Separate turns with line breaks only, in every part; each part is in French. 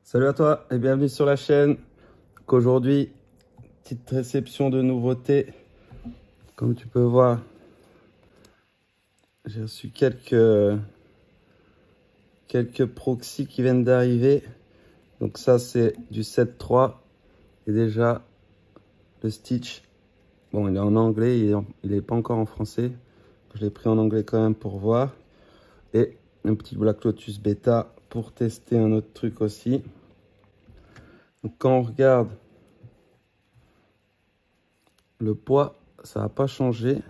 Salut à toi et bienvenue sur la chaîne. Aujourd'hui, petite réception de nouveautés. Comme tu peux voir, j'ai reçu quelques proxys qui viennent d'arriver. Donc ça, c'est du 7.3 et déjà le Stitch. Bon, il est en anglais, il est pas encore en français. Je l'ai pris en anglais quand même pour voir. Et un petit Black Lotus Beta pour tester un autre truc aussi. Donc quand on regarde le poids, ça n'a pas changé.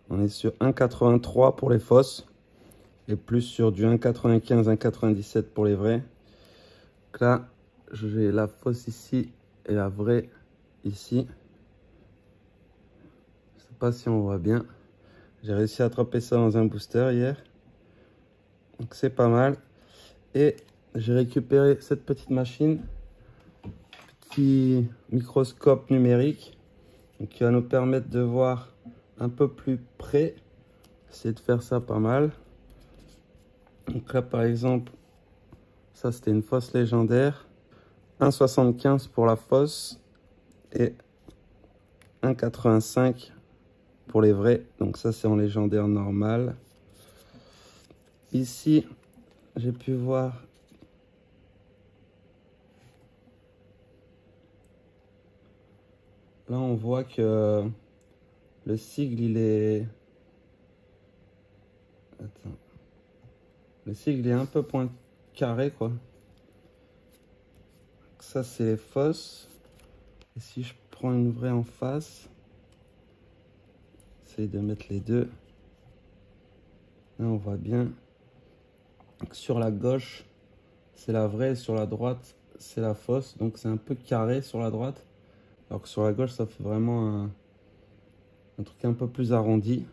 On est sur 1,83 pour les fausses et plus sur du 1,95, 1,97 pour les vrais. Donc là, j'ai la fausse ici et la vraie ici. Je sais pas si on voit bien. J'ai réussi à attraper ça dans un booster hier. Donc c'est pas mal. Et j'ai récupéré cette petite machine, petit microscope numérique, donc qui va nous permettre de voir un peu plus près. Essayer de faire ça pas mal. Donc là par exemple, ça c'était une fausse légendaire. 1,75 pour la fausse et 1,85 pour les vrais. Donc ça c'est en légendaire normal. Ici, j'ai pu voir là on voit que le sigle il est... Attends. Le sigle est un peu point carré quoi. Ça c'est les fausses. Et si je prends une vraie en face, j'essaye de mettre les deux. Là on voit bien. Donc, sur la gauche, c'est la vraie, et sur la droite, c'est la fausse. Donc c'est un peu carré sur la droite. Alors que sur la gauche, ça fait vraiment un truc un peu plus arrondi.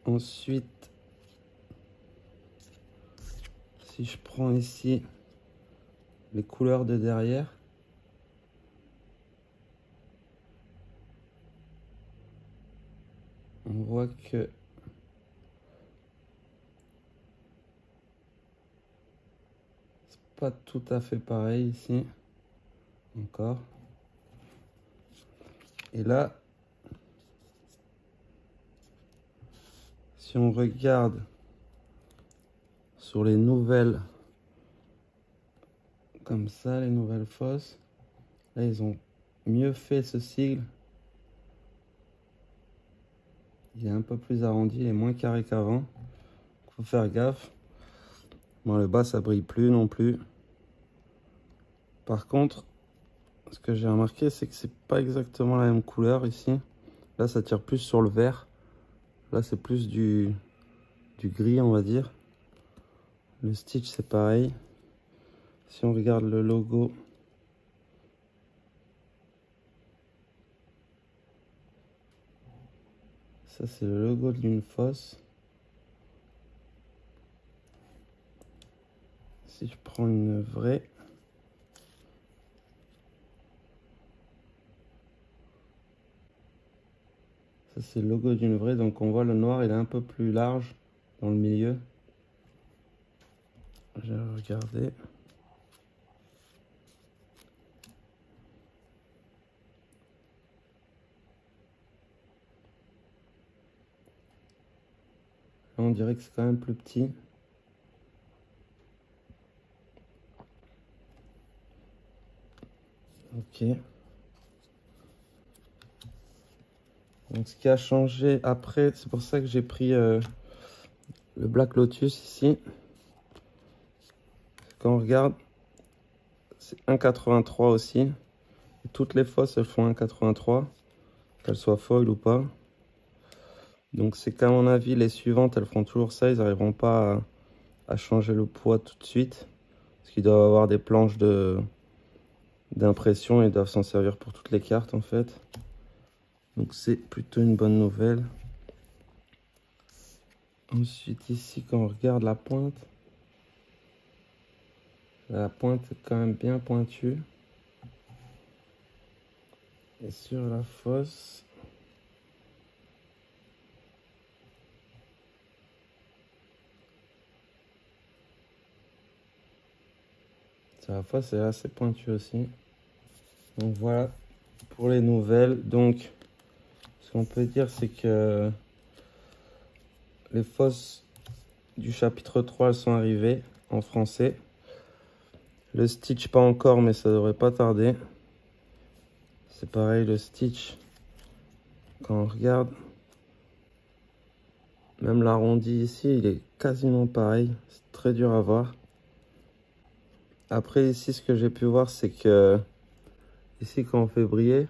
Ensuite, si je prends ici les couleurs de derrière, on voit que c'est pas tout à fait pareil ici. Encore. Et là, si on regarde sur les nouvelles, comme ça, les nouvelles fausses, là ils ont mieux fait ce sigle. Il est un peu plus arrondi, il est moins carré qu'avant. Faut faire gaffe. Bon, le bas ça brille plus non plus. Par contre, ce que j'ai remarqué, c'est que c'est pas exactement la même couleur ici. Là, ça tire plus sur le vert. Là, c'est plus du gris, on va dire. Le Stitch, c'est pareil. Si on regarde le logo, ça, c'est le logo d'une fausse. Si je prends une vraie, ça, c'est le logo d'une vraie. Donc, on voit le noir, il est un peu plus large dans le milieu. Je vais regarder. Là, on dirait que c'est quand même plus petit. Ok. Donc ce qui a changé après, c'est pour ça que j'ai pris le Black Lotus ici. Quand on regarde, c'est 1,83 aussi. Et toutes les fausses, elles font 1,83, qu'elles soient foil ou pas. Donc c'est qu'à mon avis, les suivantes, elles feront toujours ça. Ils n'arriveront pas à changer le poids tout de suite. Parce qu'ils doivent avoir des planches d'impression et doivent s'en servir pour toutes les cartes en fait. Donc c'est plutôt une bonne nouvelle. Ensuite ici, quand on regarde la pointe est quand même bien pointue. Et sur la fausse, À la fois c'est assez pointu aussi. Donc voilà pour les nouvelles. Donc ce qu'on peut dire c'est que les fosses du chapitre 3 elles sont arrivées en français. Le Stitch pas encore, mais ça devrait pas tarder. C'est pareil, le Stitch, quand on regarde, même l'arrondi ici, il est quasiment pareil. C'est très dur à voir. Après ici, ce que j'ai pu voir, c'est que ici, quand on fait briller,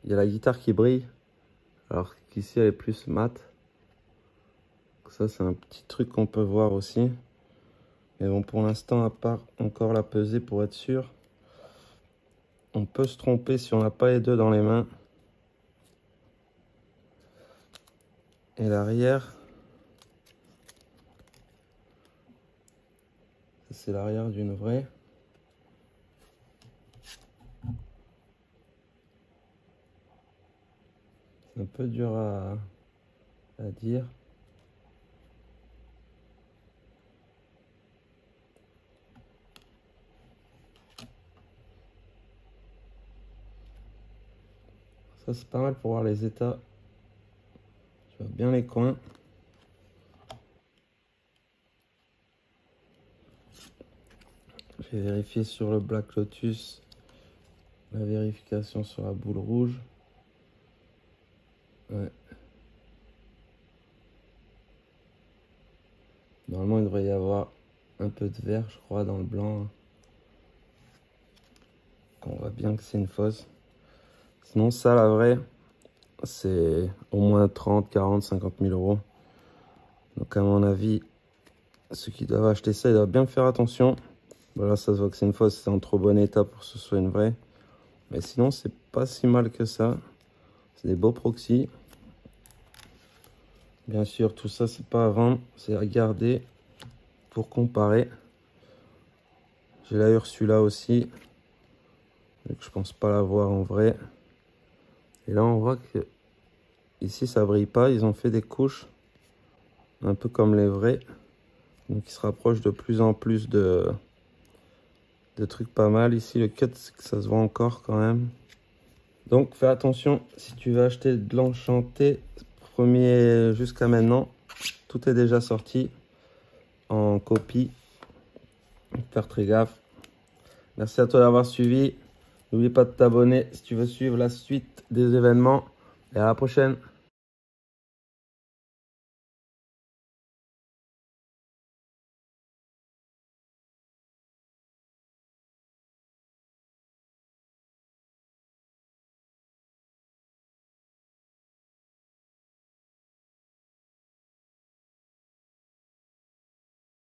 il y a la guitare qui brille, alors qu'ici, elle est plus mat. Ça, c'est un petit truc qu'on peut voir aussi. Mais bon, pour l'instant, à part encore la peser pour être sûr, on peut se tromper si on n'a pas les deux dans les mains. Et l'arrière, c'est l'arrière d'une vraie. C'est un peu dur à dire. Ça, c'est pas mal pour voir les états. Tu vois bien les coins. J'ai vérifié sur le Black Lotus la vérification sur la boule rouge. Ouais. Normalement, il devrait y avoir un peu de vert, je crois, dans le blanc. On voit bien que c'est une fosse. Sinon, ça, la vraie, c'est au moins 30, 40, 50 000 euros. Donc, à mon avis, ceux qui doivent acheter ça, ils doivent bien faire attention. Voilà, ça se voit que c'est une fosse, c'est en trop bon état pour que ce soit une vraie. Mais sinon, c'est pas si mal que ça. C'est des beaux proxys. Bien sûr, tout ça, c'est pas à vendre, c'est à garder pour comparer. J'ai la Ursula aussi. Donc, je pense pas l'avoir en vrai. Et là, on voit que ici, ça brille pas. Ils ont fait des couches un peu comme les vrais. Donc, ils se rapprochent de plus en plus de trucs pas mal. Ici, le cut, ça se voit encore quand même. Donc, fais attention si tu veux acheter de l'enchanté. Premier jusqu'à maintenant, tout est déjà sorti en copie. Faire très gaffe. Merci à toi d'avoir suivi. N'oublie pas de t'abonner si tu veux suivre la suite des événements. Et à la prochaine.